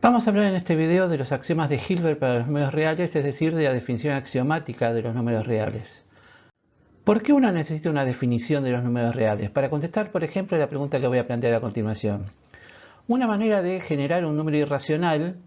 Vamos a hablar en este video de los axiomas de Hilbert para los números reales, es decir, de la definición axiomática de los números reales. ¿Por qué uno necesita una definición de los números reales? Para contestar, por ejemplo, la pregunta que voy a plantear a continuación. Una manera de generar un número irracional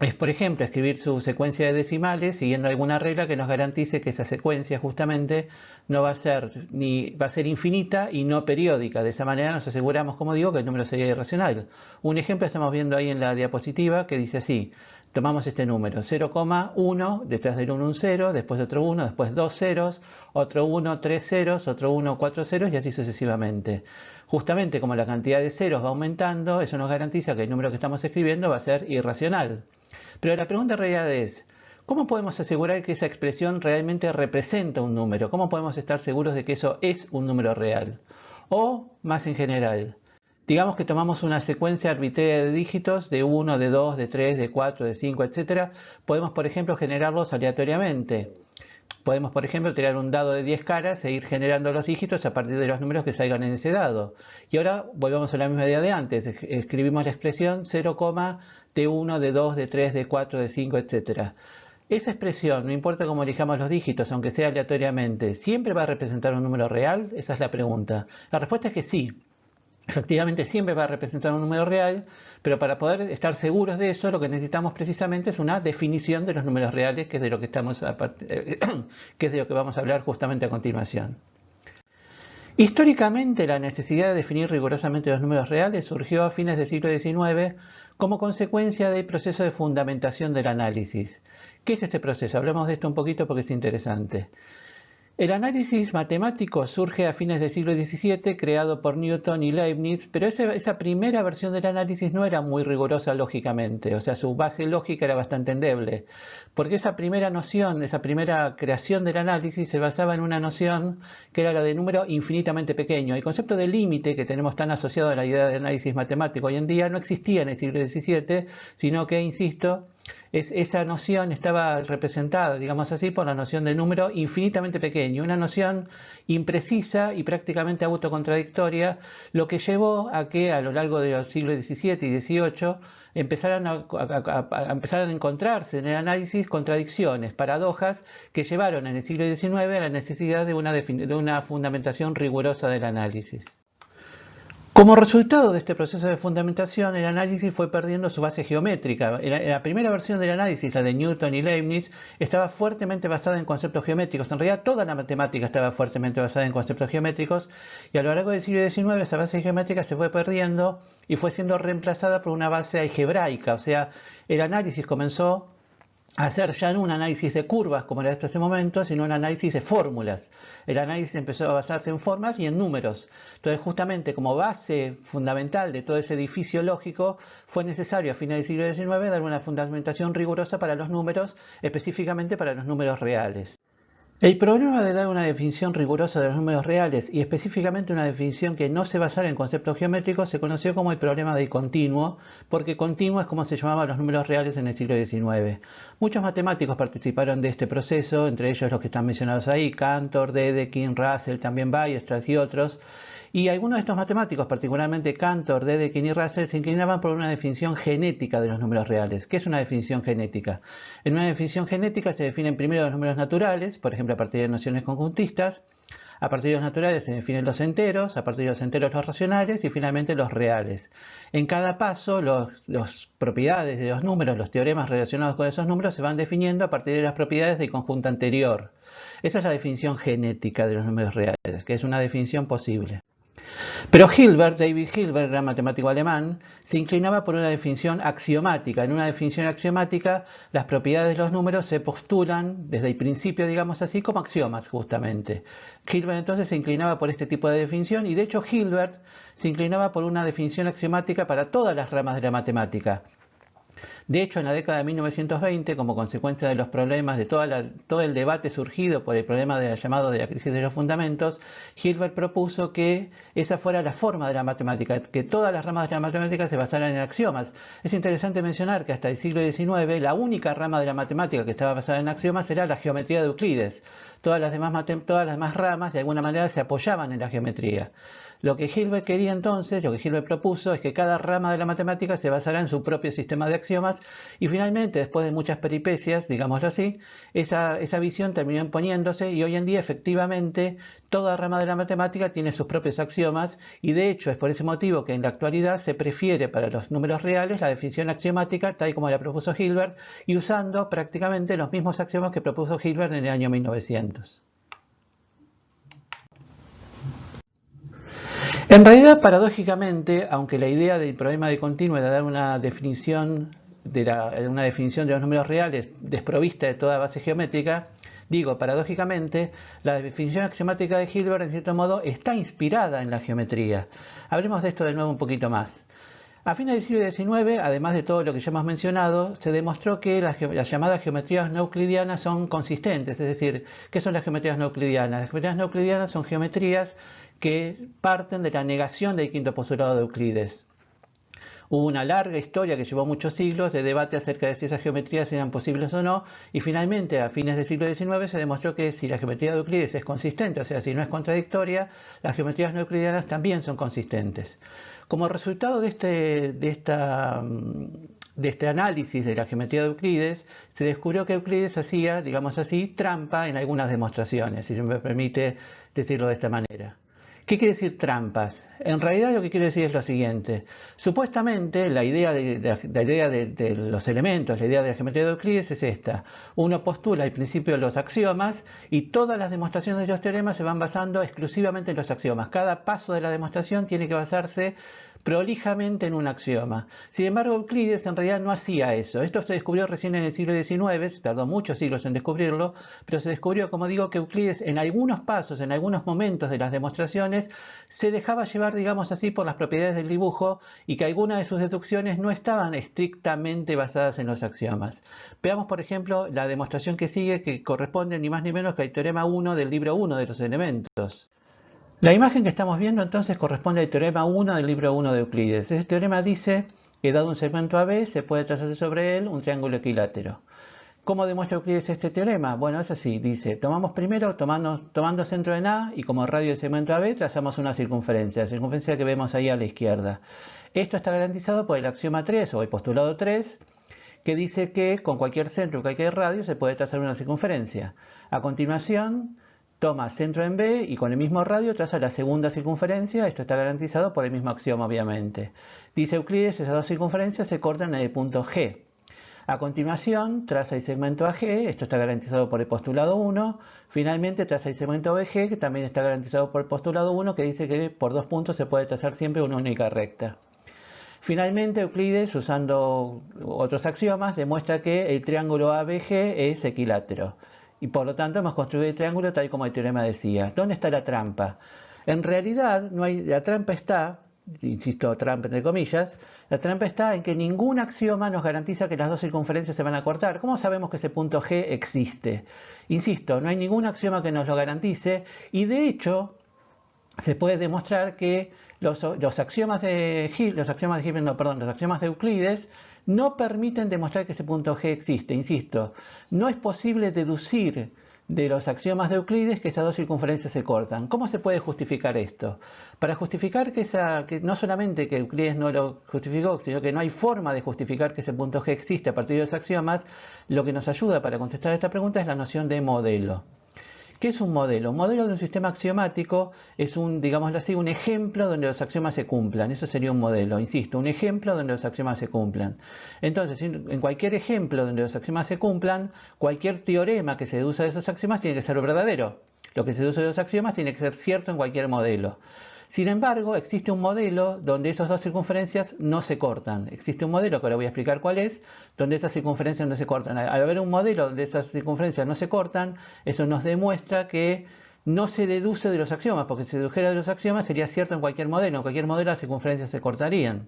es, por ejemplo, escribir su secuencia de decimales siguiendo alguna regla que nos garantice que esa secuencia justamente no va a ser va a ser infinita y no periódica. De esa manera nos aseguramos, como digo, que el número sería irracional. Un ejemplo estamos viendo ahí en la diapositiva que dice así. Tomamos este número, 0,1, detrás del 1 un 0, después otro 1, después dos ceros, otro 1, tres ceros, otro 1, cuatro ceros y así sucesivamente. Justamente como la cantidad de ceros va aumentando, eso nos garantiza que el número que estamos escribiendo va a ser irracional. Pero la pregunta en realidad es, ¿cómo podemos asegurar que esa expresión realmente representa un número? ¿Cómo podemos estar seguros de que eso es un número real? O, más en general, digamos que tomamos una secuencia arbitraria de dígitos de 1, de 2, de 3, de 4, de 5, etc. Podemos, por ejemplo, generarlos aleatoriamente. Podemos, por ejemplo, tirar un dado de 10 caras e ir generando los dígitos a partir de los números que salgan en ese dado. Y ahora volvamos a la misma idea de antes. Escribimos la expresión 0, D1, D2, D3, D4, D5, etc. Esa expresión, no importa cómo elijamos los dígitos, aunque sea aleatoriamente, ¿siempre va a representar un número real? Esa es la pregunta. La respuesta es que sí. Efectivamente siempre va a representar un número real, pero para poder estar seguros de eso, lo que necesitamos precisamente es una definición de los números reales, que es de lo que que es de lo que vamos a hablar justamente a continuación. Históricamente, la necesidad de definir rigurosamente los números reales surgió a fines del siglo XIX como consecuencia del proceso de fundamentación del análisis. ¿Qué es este proceso? Hablemos de esto un poquito porque es interesante. El análisis matemático surge a fines del siglo XVII, creado por Newton y Leibniz, pero esa primera versión del análisis no era muy rigurosa lógicamente, o sea, su base lógica era bastante endeble, porque esa primera noción, esa primera creación del análisis se basaba en una noción que era la de número infinitamente pequeño. El concepto de límite que tenemos tan asociado a la idea de análisis matemático hoy en día no existía en el siglo XVII, sino que, insisto, esa noción estaba representada, digamos así, por la noción de número infinitamente pequeño, una noción imprecisa y prácticamente autocontradictoria, lo que llevó a que a lo largo de los siglos XVII y XVIII empezaran a encontrarse en el análisis contradicciones, paradojas que llevaron en el siglo XIX a la necesidad de una fundamentación rigurosa del análisis. Como resultado de este proceso de fundamentación, el análisis fue perdiendo su base geométrica. La primera versión del análisis, la de Newton y Leibniz, estaba fuertemente basada en conceptos geométricos. En realidad, toda la matemática estaba fuertemente basada en conceptos geométricos, y a lo largo del siglo XIX esa base geométrica se fue perdiendo y fue siendo reemplazada por una base algebraica. O sea, el análisis comenzó a hacer ya no un análisis de curvas como era hasta ese momento, sino un análisis de fórmulas. El análisis empezó a basarse en formas y en números. Entonces, justamente como base fundamental de todo ese edificio lógico, fue necesario a fines del siglo XIX dar una fundamentación rigurosa para los números, específicamente para los números reales. El problema de dar una definición rigurosa de los números reales y específicamente una definición que no se basara en conceptos geométricos se conoció como el problema del continuo, porque continuo es como se llamaban los números reales en el siglo XIX. Muchos matemáticos participaron de este proceso, entre ellos los que están mencionados ahí, Cantor, Dedekind, Russell, también Weierstrass y otros. Y algunos de estos matemáticos, particularmente Cantor, Dedekind y Russell, se inclinaban por una definición genética de los números reales. ¿Qué es una definición genética? En una definición genética se definen primero los números naturales, por ejemplo a partir de nociones conjuntistas. A partir de los naturales se definen los enteros, a partir de los enteros los racionales y finalmente los reales. En cada paso, las propiedades de los números, los teoremas relacionados con esos números se van definiendo a partir de las propiedades del conjunto anterior. Esa es la definición genética de los números reales, que es una definición posible. Pero David Hilbert, gran matemático alemán, se inclinaba por una definición axiomática. En una definición axiomática, las propiedades de los números se postulan desde el principio, digamos así, como axiomas, justamente. Hilbert entonces se inclinaba por este tipo de definición y de hecho Hilbert se inclinaba por una definición axiomática para todas las ramas de la matemática. De hecho, en la década de 1920, como consecuencia de los problemas, de todo el debate surgido por el problema llamado de la crisis de los fundamentos, Hilbert propuso que esa fuera la forma de la matemática, que todas las ramas de la matemática se basaran en axiomas. Es interesante mencionar que hasta el siglo XIX la única rama de la matemática que estaba basada en axiomas era la geometría de Euclides. Todas las demás ramas de alguna manera se apoyaban en la geometría. Lo que Hilbert quería entonces, lo que Hilbert propuso, es que cada rama de la matemática se basara en su propio sistema de axiomas y finalmente, después de muchas peripecias, digámoslo así, esa visión terminó imponiéndose y hoy en día efectivamente toda rama de la matemática tiene sus propios axiomas y de hecho es por ese motivo que en la actualidad se prefiere para los números reales la definición axiomática tal como la propuso Hilbert y usando prácticamente los mismos axiomas que propuso Hilbert en el año 1900. En realidad, paradójicamente, aunque la idea del problema de continuo era dar una definición de los números reales desprovista de toda base geométrica, digo, paradójicamente, la definición axiomática de Hilbert, en cierto modo, está inspirada en la geometría. Hablemos de esto de nuevo un poquito más. A fines del siglo XIX, además de todo lo que ya hemos mencionado, se demostró que las llamadas geometrías no euclidianas son consistentes. Es decir, ¿qué son las geometrías no euclidianas? Las geometrías no euclidianas son geometrías que parten de la negación del quinto postulado de Euclides. Hubo una larga historia que llevó muchos siglos de debate acerca de si esas geometrías eran posibles o no, y finalmente a fines del siglo XIX se demostró que si la geometría de Euclides es consistente, o sea, si no es contradictoria, las geometrías no euclidianas también son consistentes. Como resultado de este análisis de la geometría de Euclides, se descubrió que Euclides hacía, digamos así, trampa en algunas demostraciones, si se me permite decirlo de esta manera. ¿Qué quiere decir trampas? En realidad lo que quiero decir es lo siguiente. Supuestamente la idea de los elementos, la idea de la geometría de Euclides es esta. Uno postula al principio los axiomas y todas las demostraciones de los teoremas se van basando exclusivamente en los axiomas. Cada paso de la demostración tiene que basarse prolijamente en un axioma. Sin embargo, Euclides en realidad no hacía eso. Esto se descubrió recién en el siglo XIX, tardó muchos siglos en descubrirlo, pero se descubrió, como digo, que Euclides en algunos pasos, en algunos momentos de las demostraciones, se dejaba llevar, digamos así, por las propiedades del dibujo y que algunas de sus deducciones no estaban estrictamente basadas en los axiomas. Veamos, por ejemplo, la demostración que sigue, que corresponde ni más ni menos que al teorema 1 del libro 1 de los elementos. La imagen que estamos viendo entonces corresponde al teorema 1 del libro 1 de Euclides. Ese teorema dice que dado un segmento AB se puede trazar sobre él un triángulo equilátero. ¿Cómo demuestra Euclides este teorema? Bueno, es así, dice, tomando centro en A y como radio del segmento AB trazamos una circunferencia, la circunferencia que vemos ahí a la izquierda. Esto está garantizado por el axioma 3 o el postulado 3, que dice que con cualquier centro o cualquier radio se puede trazar una circunferencia. A continuación, toma centro en B y con el mismo radio traza la segunda circunferencia. Esto está garantizado por el mismo axioma, obviamente. Dice Euclides, esas dos circunferencias se cortan en el punto G. A continuación, traza el segmento AG, esto está garantizado por el postulado 1. Finalmente, traza el segmento BG, que también está garantizado por el postulado 1, que dice que por dos puntos se puede trazar siempre una única recta. Finalmente, Euclides, usando otros axiomas, demuestra que el triángulo ABG es equilátero. Y por lo tanto hemos construido el triángulo tal como el teorema decía. ¿Dónde está la trampa? En realidad, la trampa está, insisto, trampa entre comillas, la trampa está en que ningún axioma nos garantiza que las dos circunferencias se van a cortar. ¿Cómo sabemos que ese punto G existe? Insisto, no hay ningún axioma que nos lo garantice y de hecho se puede demostrar que los axiomas de Euclides no permiten demostrar que ese punto G existe. Insisto, no es posible deducir de los axiomas de Euclides que esas dos circunferencias se cortan. ¿Cómo se puede justificar esto? Para justificar que no solamente que Euclides no lo justificó, sino que no hay forma de justificar que ese punto G existe a partir de los axiomas, lo que nos ayuda para contestar esta pregunta es la noción de modelo. ¿Qué es un modelo? Un modelo de un sistema axiomático es digámoslo así, un ejemplo donde los axiomas se cumplan. Eso sería un modelo, insisto, un ejemplo donde los axiomas se cumplan. Entonces, en cualquier ejemplo donde los axiomas se cumplan, cualquier teorema que se deduza de esos axiomas tiene que ser verdadero. Lo que se deduce de los axiomas tiene que ser cierto en cualquier modelo. Sin embargo, existe un modelo donde esas dos circunferencias no se cortan. Existe un modelo, que ahora voy a explicar cuál es, donde esas circunferencias no se cortan. Al haber un modelo donde esas circunferencias no se cortan, eso nos demuestra que no se deduce de los axiomas, porque si se dedujera de los axiomas sería cierto en cualquier modelo. En cualquier modelo las circunferencias se cortarían.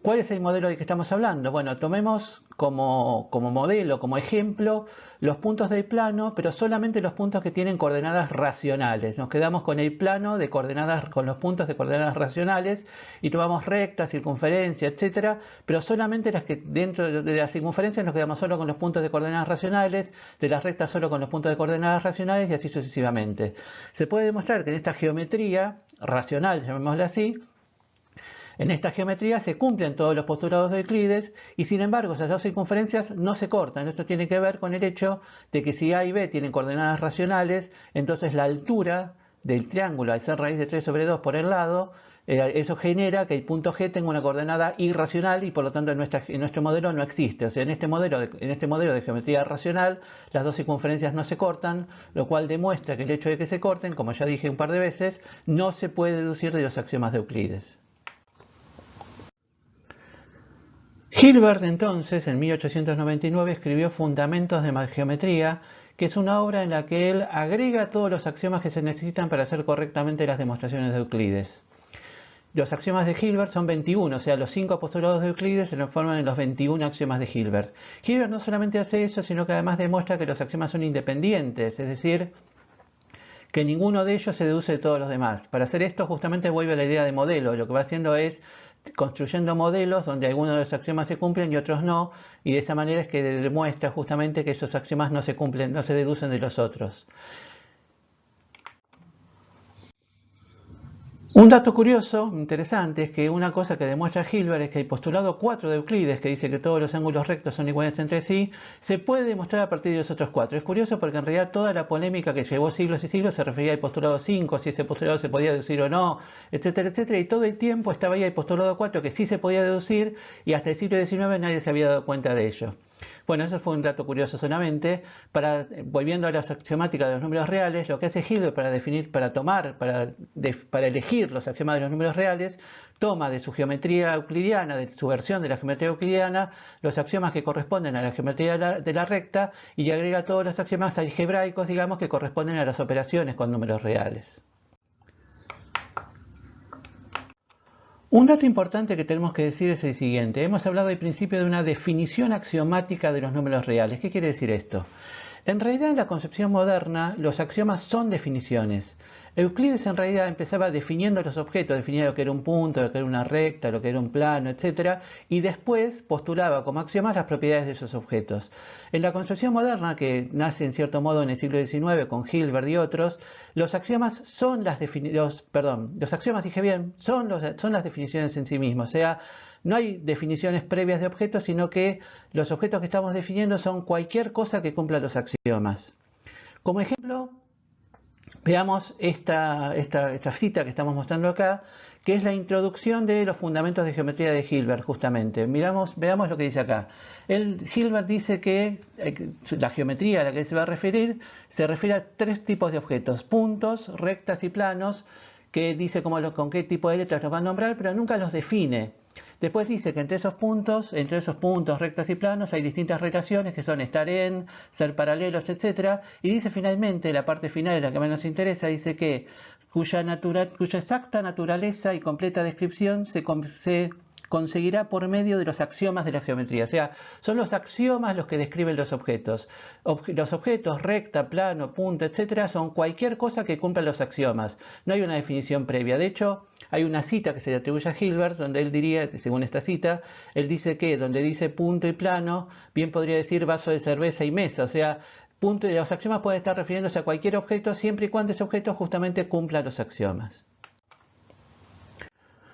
¿Cuál es el modelo del que estamos hablando? Bueno, tomemos como modelo, como ejemplo, los puntos del plano, pero solamente los puntos que tienen coordenadas racionales. Nos quedamos con el plano de coordenadas, con los puntos de coordenadas racionales y tomamos recta, circunferencia, etcétera, pero solamente las que dentro de las circunferencias nos quedamos solo con los puntos de coordenadas racionales, de las rectas solo con los puntos de coordenadas racionales y así sucesivamente. Se puede demostrar que en esta geometría racional, llamémosla así, en esta geometría se cumplen todos los postulados de Euclides y sin embargo esas dos circunferencias no se cortan. Esto tiene que ver con el hecho de que si A y B tienen coordenadas racionales, entonces la altura del triángulo al ser raíz de 3 sobre 2 por el lado, eso genera que el punto G tenga una coordenada irracional y por lo tanto en nuestro modelo no existe. O sea, en este modelo de geometría racional las dos circunferencias no se cortan, lo cual demuestra que el hecho de que se corten, como ya dije un par de veces, no se puede deducir de los axiomas de Euclides. Hilbert entonces, en 1899, escribió Fundamentos de Geometría, que es una obra en la que él agrega todos los axiomas que se necesitan para hacer correctamente las demostraciones de Euclides. Los axiomas de Hilbert son 21, o sea, los 5 postulados de Euclides se transforman en los 21 axiomas de Hilbert. Hilbert no solamente hace eso, sino que además demuestra que los axiomas son independientes, es decir, que ninguno de ellos se deduce de todos los demás. Para hacer esto justamente vuelve a la idea de modelo, lo que va haciendo es construyendo modelos donde algunos de los axiomas se cumplen y otros no, y de esa manera es que demuestra justamente que esos axiomas no se cumplen, no se deducen de los otros. Un dato curioso, interesante, es que una cosa que demuestra Hilbert es que el postulado 4 de Euclides, que dice que todos los ángulos rectos son iguales entre sí, se puede demostrar a partir de los otros 4. Es curioso porque en realidad toda la polémica que llevó siglos y siglos se refería al postulado 5, si ese postulado se podía deducir o no, etcétera, etcétera, y todo el tiempo estaba ahí el postulado 4 que sí se podía deducir y hasta el siglo XIX nadie se había dado cuenta de ello. Bueno, eso fue un dato curioso solamente. Volviendo a las axiomáticas de los números reales, lo que hace Hilbert para elegir los axiomas de los números reales, toma de su geometría euclidiana, de su versión de la geometría euclidiana, los axiomas que corresponden a la geometría de la recta y agrega todos los axiomas algebraicos, digamos, que corresponden a las operaciones con números reales. Un dato importante que tenemos que decir es el siguiente. Hemos hablado al principio de una definición axiomática de los números reales. ¿Qué quiere decir esto? En realidad, en la concepción moderna, los axiomas son definiciones. Euclides en realidad empezaba definiendo los objetos, definía lo que era un punto, lo que era una recta, lo que era un plano, etc. Y después postulaba como axiomas las propiedades de esos objetos. En la concepción moderna, que nace en cierto modo en el siglo XIX con Hilbert y otros, los axiomas son las definiciones, los axiomas, dije bien, son las definiciones en sí mismos. O sea, no hay definiciones previas de objetos, sino que los objetos que estamos definiendo son cualquier cosa que cumpla los axiomas. Como ejemplo, veamos esta cita que estamos mostrando acá, que es la introducción de los fundamentos de geometría de Hilbert, justamente. Veamos lo que dice acá. Hilbert dice que la geometría a la que se va a referir se refiere a 3 tipos de objetos: puntos, rectas y planos, que dice con qué tipo de letras los va a nombrar, pero nunca los define. Después dice que entre esos puntos, rectas y planos, hay distintas relaciones que son estar en, ser paralelos, etc. Y dice finalmente, la parte final, la que más nos interesa, dice que cuya exacta naturaleza y completa descripción se conseguirá por medio de los axiomas de la geometría. O sea, son los axiomas los que describen los objetos. Los objetos, recta, plano, punto, etc., son cualquier cosa que cumpla los axiomas. No hay una definición previa. De hecho, hay una cita que se le atribuye a Hilbert, donde él diría, según esta cita, él dice que donde dice punto y plano, bien podría decir vaso de cerveza y mesa. O sea, los axiomas pueden estar refiriéndose a cualquier objeto siempre y cuando ese objeto justamente cumpla los axiomas.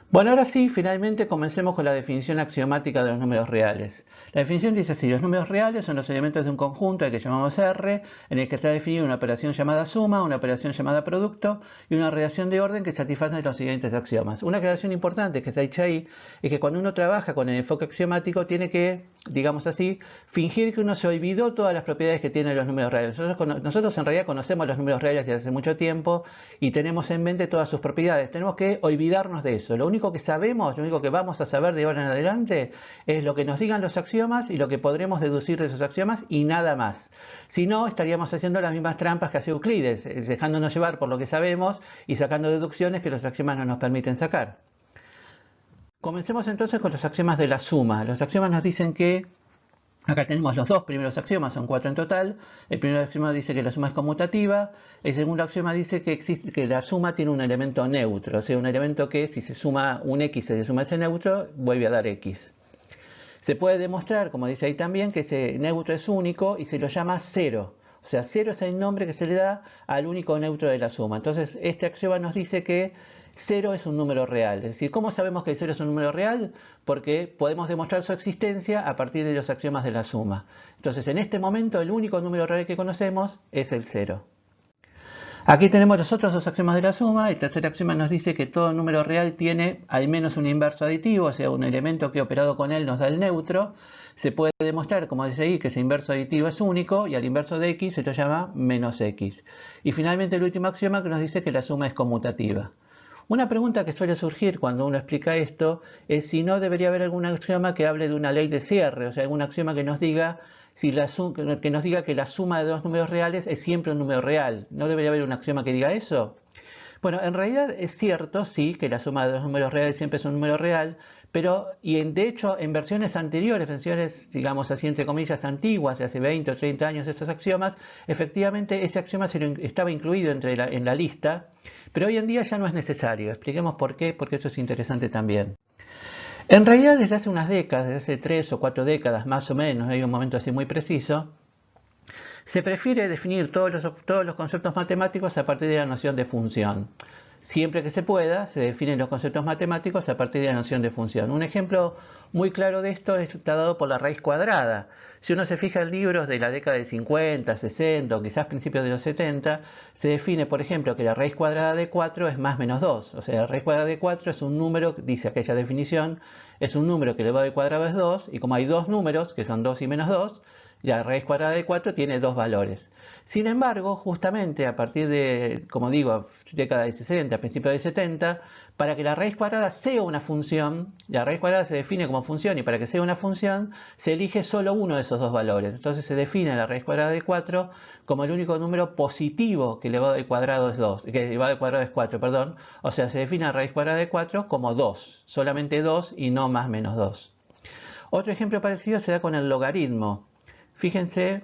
Bueno, ahora sí, finalmente comencemos con la definición axiomática de los números reales. La definición dice así: los números reales son los elementos de un conjunto al que llamamos R, en el que está definida una operación llamada suma, una operación llamada producto y una relación de orden que satisfacen los siguientes axiomas. Una aclaración importante que está hecha ahí es que cuando uno trabaja con el enfoque axiomático tiene que, digamos así, fingir que uno se olvidó todas las propiedades que tienen los números reales. Nosotros en realidad conocemos los números reales desde hace mucho tiempo y tenemos en mente todas sus propiedades. Tenemos que olvidarnos de eso. Lo único que sabemos, lo único que vamos a saber de ahora en adelante es lo que nos digan los axiomas y lo que podremos deducir de esos axiomas y nada más. Si no, estaríamos haciendo las mismas trampas que hace Euclides, dejándonos llevar por lo que sabemos y sacando deducciones que los axiomas no nos permiten sacar. Comencemos entonces con los axiomas de la suma. Los axiomas nos dicen que, acá tenemos los dos primeros axiomas, son 4 en total. El primer axioma dice que la suma es conmutativa. El segundo axioma dice que la suma tiene un elemento neutro, o sea, un elemento que si se suma un x y se suma ese neutro, vuelve a dar x. Se puede demostrar, como dice ahí también, que ese neutro es único y se lo llama cero. O sea, cero es el nombre que se le da al único neutro de la suma. Entonces, este axioma nos dice que 0 es un número real. Es decir, ¿cómo sabemos que el 0 es un número real? Porque podemos demostrar su existencia a partir de los axiomas de la suma. Entonces, en este momento, el único número real que conocemos es el 0. Aquí tenemos los otros dos axiomas de la suma. El tercer axioma nos dice que todo número real tiene al menos un inverso aditivo, o sea, un elemento que operado con él nos da el neutro. Se puede demostrar, como dice ahí, que ese inverso aditivo es único y al inverso de x se lo llama menos x. Y finalmente el último axioma que nos dice que la suma es conmutativa. Una pregunta que suele surgir cuando uno explica esto es si no debería haber algún axioma que hable de una ley de cierre, o sea, algún axioma que nos diga que la suma de dos números reales es siempre un número real. ¿No debería haber un axioma que diga eso? Bueno, en realidad es cierto, sí, que la suma de dos números reales siempre es un número real, pero, de hecho, en versiones anteriores, versiones, digamos así, entre comillas, antiguas, de hace 20 o 30 años, estos axiomas, efectivamente ese axioma estaba incluido en la lista, pero hoy en día ya no es necesario. Expliquemos por qué, porque eso es interesante también. En realidad, desde hace unas décadas, desde hace 3 o 4 décadas más o menos, hay un momento así muy preciso, se prefiere definir todos los conceptos matemáticos a partir de la noción de función. Siempre que se pueda, se definen los conceptos matemáticos a partir de la noción de función. Un ejemplo muy claro de esto está dado por la raíz cuadrada. Si uno se fija en libros de la década de 50, 60 o quizás principios de los 70, se define, por ejemplo, que la raíz cuadrada de 4 es más menos 2. O sea, la raíz cuadrada de 4 es un número, dice aquella definición, es un número que elevado al cuadrado es 2, y como hay dos números, que son 2 y menos 2, la raíz cuadrada de 4 tiene dos valores. Sin embargo, justamente a partir de, como digo, década de 60, principios de 70, para que la raíz cuadrada sea una función, la raíz cuadrada se define como función y para que sea una función se elige solo uno de esos dos valores. Entonces se define la raíz cuadrada de 4 como el único número positivo que elevado al cuadrado es 2, que elevado al cuadrado es 4, perdón. O sea, se define la raíz cuadrada de 4 como 2, solamente 2 y no más menos 2. Otro ejemplo parecido se da con el logaritmo. Fíjense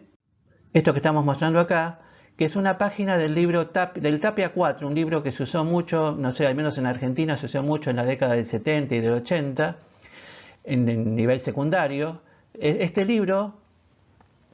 esto que estamos mostrando acá, que es una página del libro del Tapia 4, un libro que se usó mucho, no sé, al menos en Argentina se usó mucho en la década del 70 y del 80, en nivel secundario. Este libro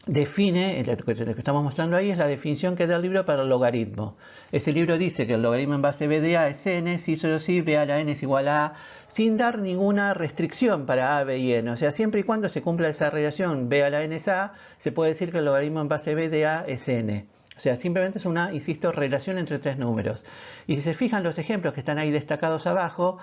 define, lo que estamos mostrando ahí es la definición que da el libro para el logaritmo. Ese libro dice que el logaritmo en base b de a es n, si solo si b a la n es igual a a, sin dar ninguna restricción para a, b y n. O sea, siempre y cuando se cumpla esa relación b a la n es a, se puede decir que el logaritmo en base b de a es n. O sea, simplemente es una, insisto, relación entre tres números. Y si se fijan los ejemplos que están ahí destacados abajo,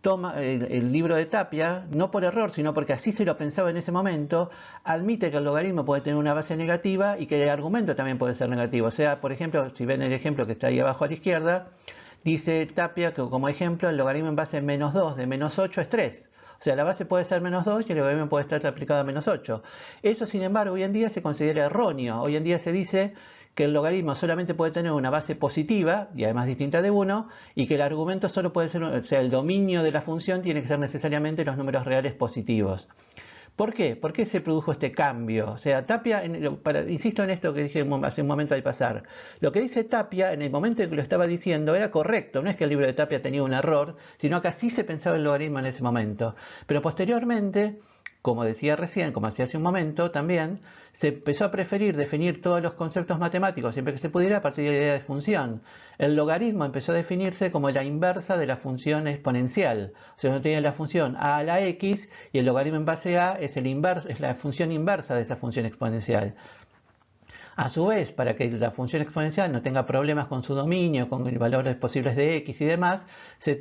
toma el libro de Tapia, no por error, sino porque así se lo pensaba en ese momento, admite que el logaritmo puede tener una base negativa y que el argumento también puede ser negativo. O sea, por ejemplo, si ven el ejemplo que está ahí abajo a la izquierda, dice Tapia que como ejemplo el logaritmo en base menos 2 de menos 8 es 3. O sea, la base puede ser menos 2 y el logaritmo puede estar aplicado a menos 8. Eso, sin embargo, hoy en día se considera erróneo. Hoy en día se dice que el logaritmo solamente puede tener una base positiva, y además distinta de 1, y que el argumento solo puede ser, o sea, el dominio de la función tiene que ser necesariamente los números reales positivos. ¿Por qué? ¿Por qué se produjo este cambio? O sea, Tapia, insisto en esto que dije hace un momento al pasar, lo que dice Tapia en el momento en que lo estaba diciendo era correcto, no es que el libro de Tapia tenía un error, sino que así se pensaba el logaritmo en ese momento. Pero posteriormente, como decía recién, como hacía hace un momento también, se empezó a preferir definir todos los conceptos matemáticos siempre que se pudiera a partir de la idea de función. El logaritmo empezó a definirse como la inversa de la función exponencial. O sea, uno tiene la función a a la x y el logaritmo en base a es la función inversa de esa función exponencial. A su vez, para que la función exponencial no tenga problemas con su dominio, con valores posibles de x y demás, se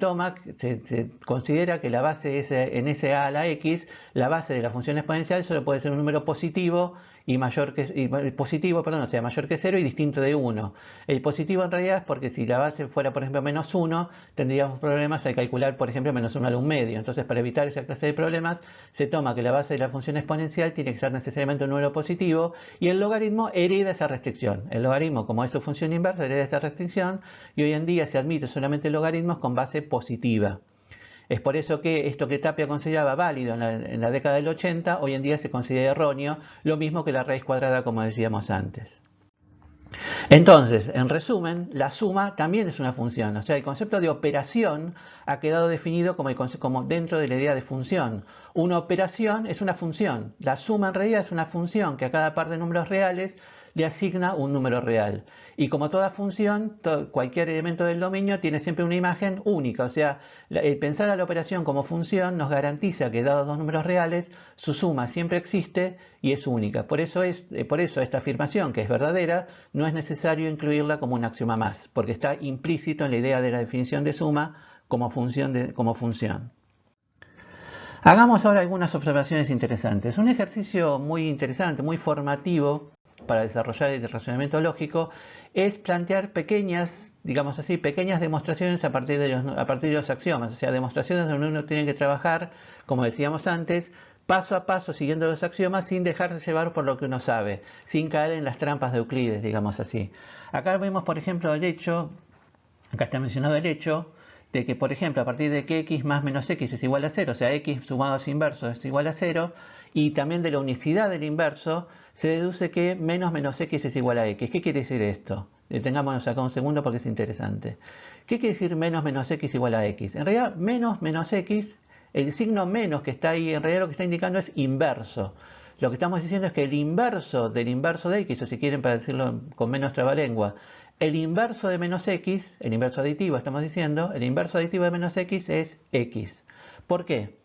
considera que la base en ese a la x, la base de la función exponencial solo puede ser un número positivo y mayor que mayor que 0 y distinto de 1. El positivo en realidad es porque si la base fuera, por ejemplo, menos 1, tendríamos problemas al calcular, por ejemplo, menos 1 al 1 medio. Entonces, para evitar esa clase de problemas, se toma que la base de la función exponencial tiene que ser necesariamente un número positivo y el logaritmo hereda esa restricción. El logaritmo, como es su función inversa, hereda esa restricción y hoy en día se admite solamente logaritmos con base positiva. Es por eso que esto que Tapia consideraba válido en la década del 80, hoy en día se considera erróneo, lo mismo que la raíz cuadrada como decíamos antes. Entonces, en resumen, la suma también es una función, o sea, el concepto de operación ha quedado definido como dentro de la idea de función. Una operación es una función, la suma en realidad es una función que a cada par de números reales le asigna un número real. Y como toda función, cualquier elemento del dominio tiene siempre una imagen única, o sea, el pensar a la operación como función nos garantiza que dados dos números reales, su suma siempre existe y es única. Por eso esta afirmación, que es verdadera, no es necesario incluirla como un axioma más, porque está implícito en la idea de la definición de suma como función. Hagamos ahora algunas observaciones interesantes. Un ejercicio muy interesante, muy formativo para desarrollar el razonamiento lógico es plantear pequeñas, digamos así, pequeñas demostraciones a partir de los axiomas, o sea, demostraciones donde uno tiene que trabajar, como decíamos antes, paso a paso siguiendo los axiomas sin dejarse llevar por lo que uno sabe, sin caer en las trampas de Euclides, digamos así. Acá vemos, por ejemplo, el hecho, acá está mencionado el hecho, de que, por ejemplo, a partir de que x más menos x es igual a 0, o sea, x sumado a su inverso es igual a 0, y también de la unicidad del inverso, se deduce que menos x es igual a x. ¿Qué quiere decir esto? Detengámonos acá un segundo porque es interesante. ¿Qué quiere decir menos x igual a x? En realidad, menos x, el signo menos que está ahí, en realidad lo que está indicando es inverso. Lo que estamos diciendo es que el inverso del inverso de x, o si quieren para decirlo con menos trabalengua, el inverso de menos x, el inverso aditivo estamos diciendo, el inverso aditivo de menos x es x. ¿Por qué?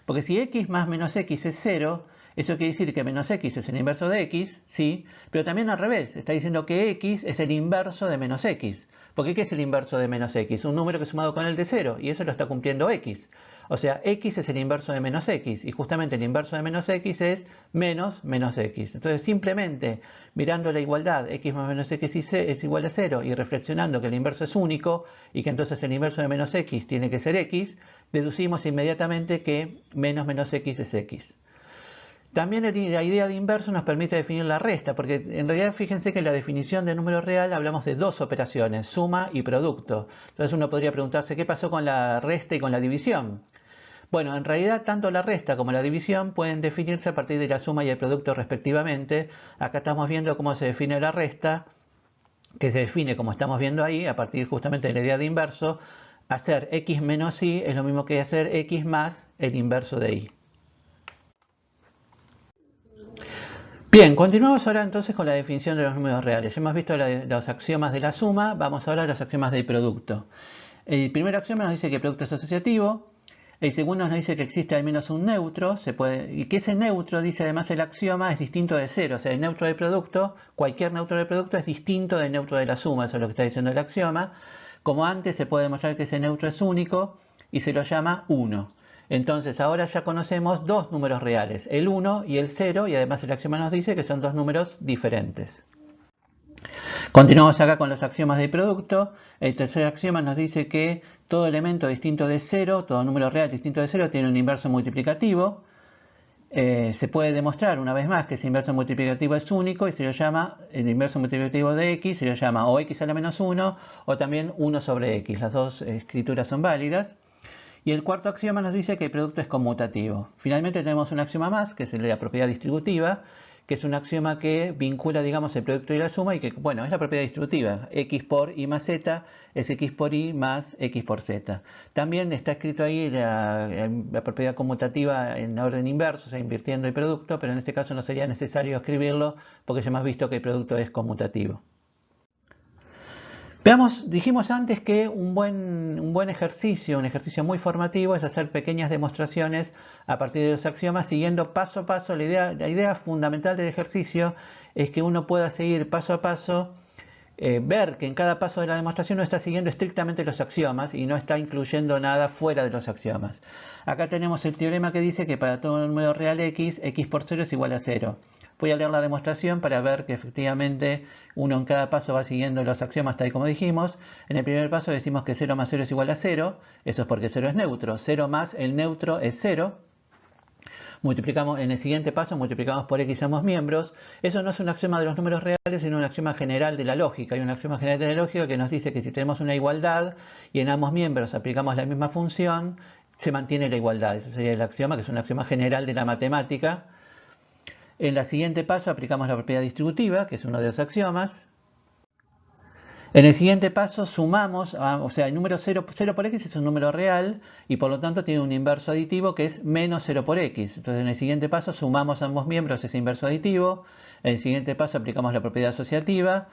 Porque si x más menos x es 0, eso quiere decir que menos x es el inverso de x, sí, pero también al revés, está diciendo que x es el inverso de menos x. Porque ¿qué es el inverso de menos x? Un número que es sumado con el de 0, y eso lo está cumpliendo x. O sea, x es el inverso de menos x, y justamente el inverso de menos x es menos x. Entonces, simplemente mirando la igualdad, x más menos x es igual a 0, y reflexionando que el inverso es único, y que entonces el inverso de menos x tiene que ser x, deducimos inmediatamente que menos x es x. También la idea de inverso nos permite definir la resta, porque en realidad fíjense que en la definición de número real hablamos de dos operaciones, suma y producto. Entonces uno podría preguntarse qué pasó con la resta y con la división. Bueno, en realidad tanto la resta como la división pueden definirse a partir de la suma y el producto respectivamente. Acá estamos viendo cómo se define la resta, que se define como estamos viendo ahí, a partir justamente de la idea de inverso. Hacer x menos y es lo mismo que hacer x más el inverso de y. Bien, continuamos ahora entonces con la definición de los números reales. Ya hemos visto los axiomas de la suma, vamos ahora a los axiomas del producto. El primer axioma nos dice que el producto es asociativo. El segundo nos dice que existe al menos un neutro, y que ese neutro, dice además el axioma, es distinto de cero. O sea, el neutro del producto, cualquier neutro del producto es distinto del neutro de la suma, eso es lo que está diciendo el axioma. Como antes, se puede demostrar que ese neutro es único y se lo llama 1. Entonces, ahora ya conocemos dos números reales, el 1 y el 0, y además el axioma nos dice que son dos números diferentes. Continuamos acá con los axiomas del producto. El tercer axioma nos dice que todo elemento distinto de 0, todo número real distinto de 0, tiene un inverso multiplicativo. Se puede demostrar una vez más que ese inverso multiplicativo es único y se lo llama, el inverso multiplicativo de x se lo llama o x a la menos 1 o también 1 sobre x. Las dos escrituras son válidas. Y el cuarto axioma nos dice que el producto es conmutativo. Finalmente tenemos un axioma más, que es el de la propiedad distributiva, que es un axioma que vincula, digamos, el producto y la suma y que, bueno, es la propiedad distributiva. X por y más z es x por y más x por z. También está escrito ahí la propiedad conmutativa en orden inverso, o sea, invirtiendo el producto, pero en este caso no sería necesario escribirlo porque ya hemos visto que el producto es conmutativo. Veamos, dijimos antes que un buen ejercicio, un ejercicio muy formativo, es hacer pequeñas demostraciones a partir de los axiomas, siguiendo paso a paso. La idea fundamental del ejercicio es que uno pueda seguir paso a paso, ver que en cada paso de la demostración uno está siguiendo estrictamente los axiomas y no está incluyendo nada fuera de los axiomas. Acá tenemos el teorema que dice que para todo número real x por 0 es igual a 0. Voy a leer la demostración para ver que efectivamente uno en cada paso va siguiendo los axiomas tal como dijimos. En el primer paso decimos que 0 más 0 es igual a 0. Eso es porque 0 es neutro. 0 más el neutro es 0. Multiplicamos, en el siguiente paso multiplicamos por x ambos miembros. Eso no es un axioma de los números reales, sino un axioma general de la lógica. Hay un axioma general de la lógica que nos dice que si tenemos una igualdad y en ambos miembros aplicamos la misma función, se mantiene la igualdad. Ese sería el axioma, que es un axioma general de la matemática. En el siguiente paso aplicamos la propiedad distributiva, que es uno de los axiomas. En el siguiente paso sumamos, o sea, el número 0 por x es un número real y por lo tanto tiene un inverso aditivo que es menos 0 por x. Entonces en el siguiente paso sumamos ambos miembros ese inverso aditivo. En el siguiente paso aplicamos la propiedad asociativa.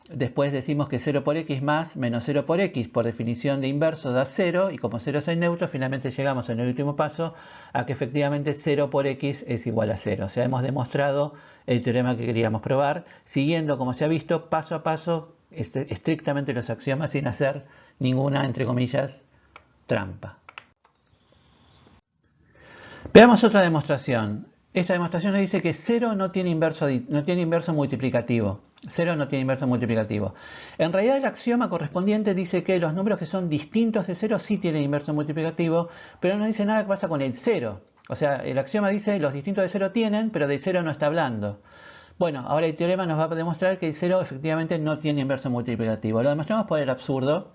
Después decimos que 0 por x más menos 0 por x por definición de inverso da 0 y como 0 es neutro finalmente llegamos en el último paso a que efectivamente 0 por x es igual a 0. O sea, hemos demostrado el teorema que queríamos probar siguiendo, como se ha visto, paso a paso estrictamente los axiomas sin hacer ninguna, entre comillas, trampa. Veamos otra demostración. Esta demostración nos dice que 0 no tiene inverso multiplicativo. 0 no tiene inverso multiplicativo. En realidad el axioma correspondiente dice que los números que son distintos de 0 sí tienen inverso multiplicativo, pero no dice nada que pasa con el 0. O sea, el axioma dice los distintos de 0 tienen, pero del 0 no está hablando. Bueno, ahora el teorema nos va a demostrar que el 0 efectivamente no tiene inverso multiplicativo. Lo demostramos por el absurdo.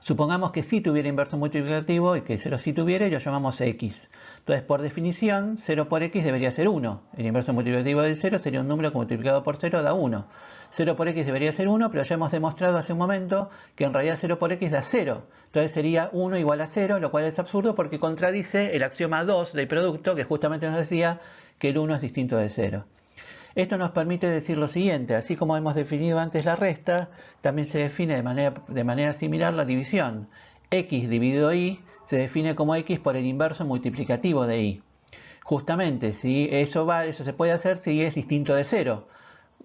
Supongamos que sí tuviera inverso multiplicativo y que 0 sí tuviera y lo llamamos x. Entonces, por definición, 0 por x debería ser 1. El inverso multiplicativo del 0 sería un número que multiplicado por 0 da 1. 0 por x debería ser 1, pero ya hemos demostrado hace un momento que en realidad 0 por x da 0. Entonces sería 1 igual a 0, lo cual es absurdo porque contradice el axioma 2 del producto que justamente nos decía que el 1 es distinto de 0. Esto nos permite decir lo siguiente: así como hemos definido antes la resta, también se define de manera similar la división. X dividido y se define como x por el inverso multiplicativo de y. Justamente, si eso se puede hacer si y es distinto de 0.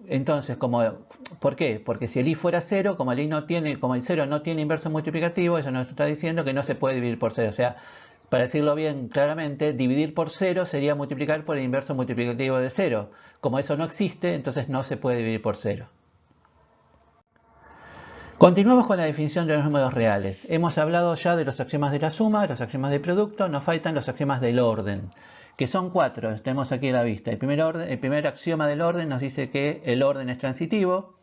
Entonces, ¿por qué? Porque si el y fuera 0, como el 0 no tiene inverso multiplicativo, eso nos está diciendo que no se puede dividir por 0. O sea, para decirlo bien claramente, dividir por 0 sería multiplicar por el inverso multiplicativo de 0. Como eso no existe, entonces no se puede dividir por 0. Continuamos con la definición de los números reales. Hemos hablado ya de los axiomas de la suma, los axiomas del producto, nos faltan los axiomas del orden, que son 4, tenemos aquí a la vista. El primer axioma del orden nos dice que el orden es transitivo.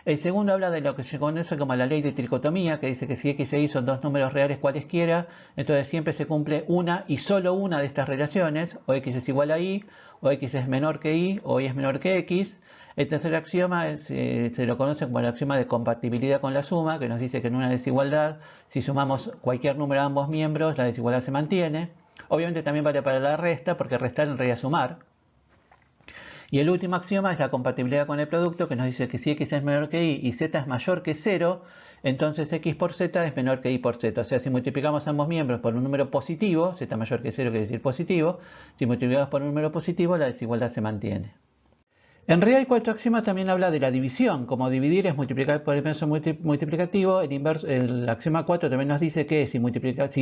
El segundo habla de lo que se conoce como la ley de tricotomía, que dice que si x e y son dos números reales cualesquiera, entonces siempre se cumple una y solo una de estas relaciones, o x es igual a y, o x es menor que y, o y es menor que x. El tercer axioma se lo conoce como el axioma de compatibilidad con la suma, que nos dice que en una desigualdad, si sumamos cualquier número a ambos miembros, la desigualdad se mantiene. Obviamente también vale para la resta, porque restar en realidad es sumar. Y el último axioma es la compatibilidad con el producto, que nos dice que si x es menor que y z es mayor que 0, entonces x por z es menor que y por z. O sea, si multiplicamos ambos miembros por un número positivo, z mayor que 0 quiere decir positivo, si multiplicamos por un número positivo, la desigualdad se mantiene. En realidad el cuarto axioma también habla de la división. Como dividir es multiplicar por el inverso multiplicativo, el axioma 4 también nos dice que si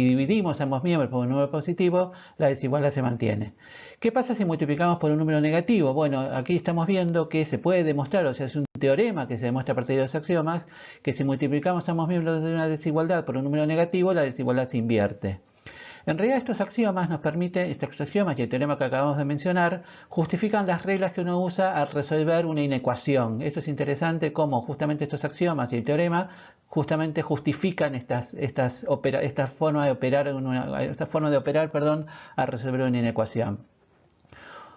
dividimos ambos miembros por un número positivo, la desigualdad se mantiene. ¿Qué pasa si multiplicamos por un número negativo? Bueno, aquí estamos viendo que se puede demostrar, o sea, es un teorema que se demuestra a partir de los axiomas, que si multiplicamos ambos miembros de una desigualdad por un número negativo, la desigualdad se invierte. En realidad estos axiomas estos axiomas y el teorema que acabamos de mencionar, justifican las reglas que uno usa al resolver una inecuación. Eso es interesante, cómo justamente estos axiomas y el teorema justamente justifican esta forma de operar al resolver una inecuación.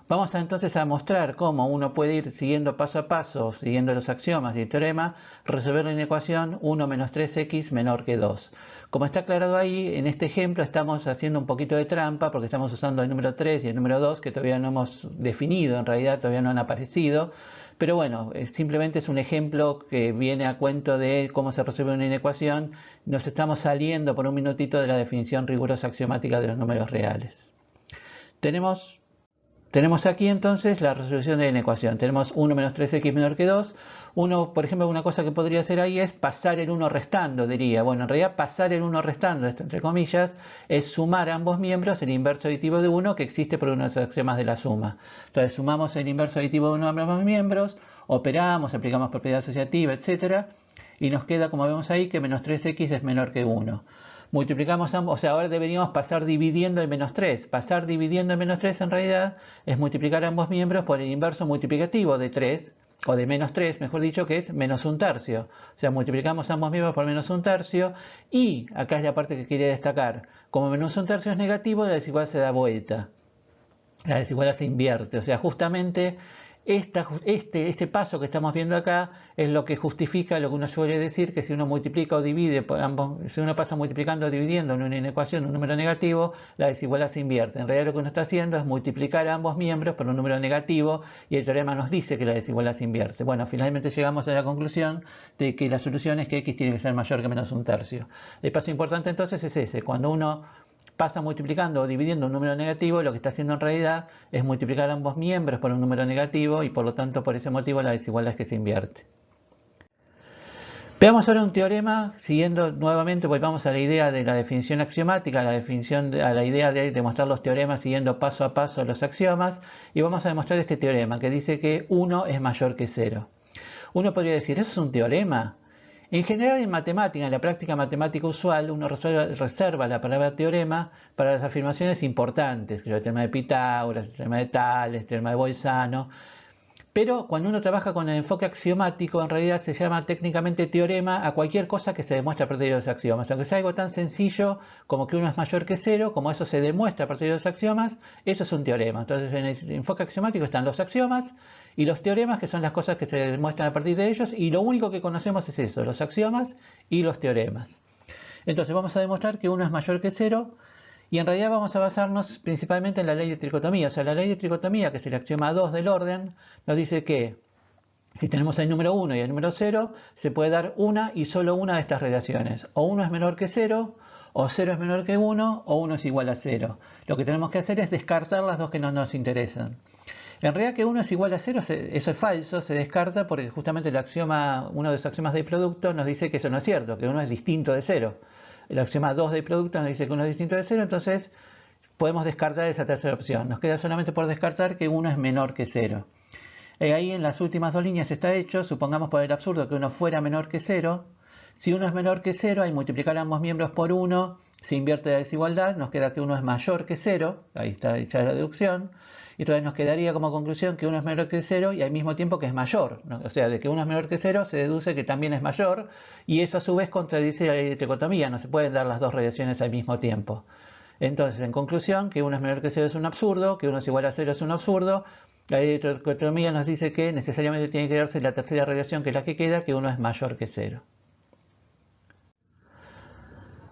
Vamos entonces a mostrar cómo uno puede ir siguiendo paso a paso, siguiendo los axiomas y el teorema, resolver la inecuación 1 menos 3x menor que 2. Como está aclarado ahí, en este ejemplo estamos haciendo un poquito de trampa porque estamos usando el número 3 y el número 2 que todavía no hemos definido, en realidad todavía no han aparecido. Pero bueno, simplemente es un ejemplo que viene a cuento de cómo se resuelve una inecuación. Nos estamos saliendo por un minutito de la definición rigurosa axiomática de los números reales. Tenemos aquí entonces la resolución de la inecuación. Tenemos 1 menos 3x menor que 2. Por ejemplo, una cosa que podría hacer ahí es pasar el 1 restando, diría. Bueno, en realidad pasar el 1 restando, esto entre comillas, es sumar a ambos miembros el inverso aditivo de 1 que existe por uno de los axiomas de la suma. Entonces sumamos el inverso aditivo de uno de ambos miembros, operamos, aplicamos propiedad asociativa, etc. Y nos queda, como vemos ahí, que menos 3x es menor que 1. Multiplicamos ambos, o sea, ahora deberíamos pasar dividiendo el menos 3. Pasar dividiendo el menos 3 en realidad es multiplicar ambos miembros por el inverso multiplicativo de 3, o de menos 3, mejor dicho, que es menos un tercio. O sea, multiplicamos ambos miembros por menos un tercio y acá es la parte que quería destacar. Como menos un tercio es negativo, la desigualdad se da vuelta. La desigualdad se invierte. O sea, justamente este paso que estamos viendo acá es lo que justifica lo que uno suele decir, que si uno multiplica o divide, si uno pasa multiplicando o dividiendo en una inecuación un número negativo, la desigualdad se invierte. En realidad lo que uno está haciendo es multiplicar a ambos miembros por un número negativo y el teorema nos dice que la desigualdad se invierte. Bueno, finalmente llegamos a la conclusión de que la solución es que x tiene que ser mayor que menos un tercio. El paso importante entonces es ese, cuando uno pasa multiplicando o dividiendo un número negativo, lo que está haciendo en realidad es multiplicar ambos miembros por un número negativo y por lo tanto por ese motivo la desigualdad es que se invierte. Veamos ahora un teorema, siguiendo nuevamente, volvamos a la idea de la definición axiomática, a la idea de demostrar los teoremas siguiendo paso a paso los axiomas, y vamos a demostrar este teorema que dice que 1 es mayor que 0. Uno podría decir, ¿eso es un teorema? En general en matemática, en la práctica matemática usual, uno reserva la palabra teorema para las afirmaciones importantes, el teorema de Pitágoras, el teorema de Tales, el teorema de Bolzano. Pero cuando uno trabaja con el enfoque axiomático, en realidad se llama técnicamente teorema a cualquier cosa que se demuestre a partir de los axiomas. Aunque sea algo tan sencillo como que 1 es mayor que 0, como eso se demuestra a partir de los axiomas, eso es un teorema. Entonces en el enfoque axiomático están los axiomas y los teoremas, que son las cosas que se demuestran a partir de ellos, y lo único que conocemos es eso, los axiomas y los teoremas. Entonces vamos a demostrar que 1 es mayor que 0, y en realidad vamos a basarnos principalmente en la ley de tricotomía. O sea, la ley de tricotomía, que es el axioma 2 del orden, nos dice que si tenemos el número 1 y el número 0, se puede dar una y solo una de estas relaciones. O 1 es menor que 0, o 0 es menor que 1, o 1 es igual a 0. Lo que tenemos que hacer es descartar las dos que no nos interesan. En realidad que 1 es igual a 0, eso es falso, se descarta porque justamente el axioma, uno de los axiomas del producto nos dice que eso no es cierto, que 1 es distinto de 0. El axioma 2 del producto nos dice que 1 es distinto de 0, entonces podemos descartar esa tercera opción. Nos queda solamente por descartar que 1 es menor que 0. Ahí en las últimas dos líneas está hecho, supongamos por el absurdo que 1 fuera menor que 0. Si 1 es menor que 0, al multiplicar ambos miembros por 1, se invierte la desigualdad, nos queda que 1 es mayor que 0, ahí está hecha la deducción. Y entonces nos quedaría como conclusión que 1 es menor que 0 y al mismo tiempo que es mayor, ¿no? O sea, de que 1 es menor que 0 se deduce que también es mayor y eso a su vez contradice la ley de tricotomía, no se pueden dar las dos relaciones al mismo tiempo. Entonces, en conclusión, que 1 es menor que 0 es un absurdo, que 1 es igual a 0 es un absurdo. La ley de tricotomía nos dice que necesariamente tiene que darse la tercera relación, que es la que queda, que 1 es mayor que 0.